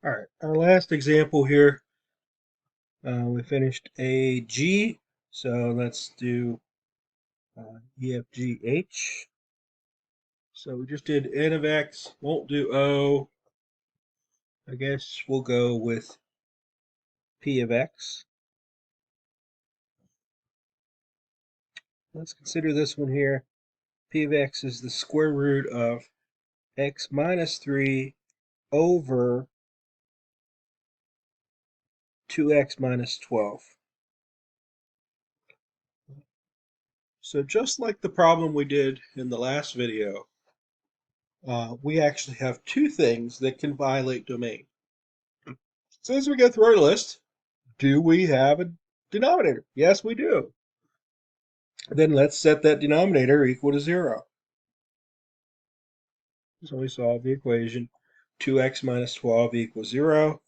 All right, our last example here, we finished AG, so let's do EFGH. So we just did N of X, won't do O. I guess we'll go with P of X. Let's consider this one here. P of X is the square root of X minus 3 over 2X minus 12. So just like the problem we did in the last video, we actually have two things that can violate domain. So as we go through our list, do we have a denominator? Yes, we do. Then let's set that denominator equal to 0. So we solve the equation 2x minus 12 equals 0.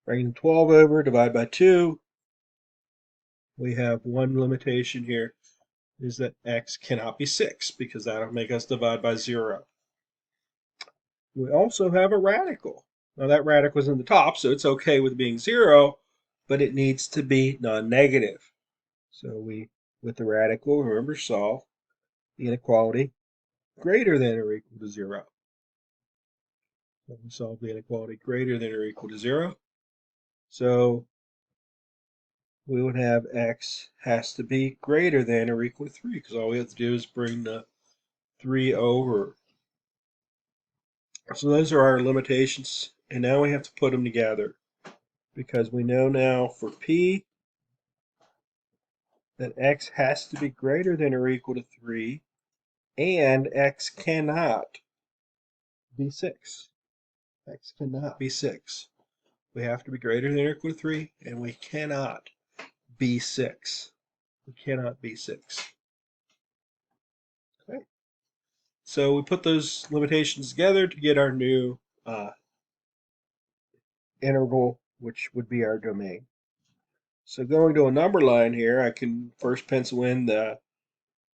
Bring 12 over, divide by 2. We have one limitation here, is that x cannot be 6, because that'll make us divide by 0. We also have a radical. Now that radical is in the top, so it's okay with being 0, but it needs to be non-negative. So we, with the radical, remember, solve the inequality greater than or equal to 0. So we solve the inequality greater than or equal to 0. So we would have x has to be greater than or equal to 3, because all we have to do is bring the 3 over. So those are our limitations, and now we have to put them together, because we know now for p that x has to be greater than or equal to 3, and x cannot be 6. X cannot be 6. We have to be greater than or equal to 3, and we cannot be 6. We cannot be 6. Okay. So we put those limitations together to get our new interval, which would be our domain. So going to a number line here, I can first pencil in the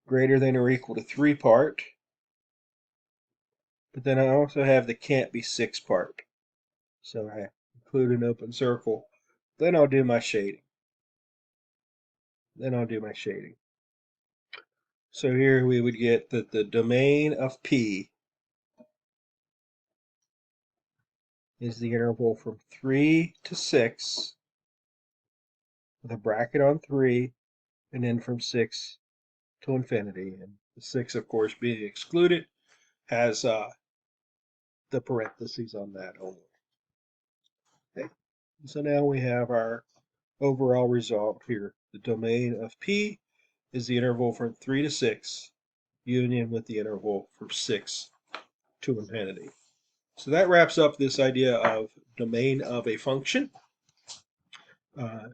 greater than or equal to 3 part, but then I also have the can't be 6 part. So I include an open circle. Then I'll do my shading. So here we would get that the domain of P is the interval from 3 to 6 with a bracket on 3, and then from 6 to infinity. And the 6, of course, being excluded, has the parentheses on that only. Okay. So now we have our overall result here. The domain of P is the interval from 3 to 6, union with the interval from 6 to infinity. So that wraps up this idea of domain of a function.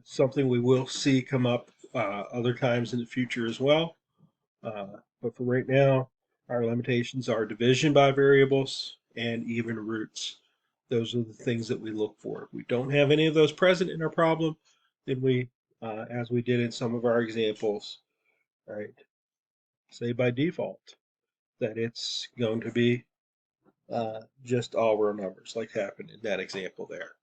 Something we will see come up other times in the future as well. But for right now, our limitations are division by variables and even roots. Those are the things that we look for. If we don't have any of those present in our problem, then we, as we did in some of our examples, right, say by default that it's going to be just all real numbers, like happened in that example there.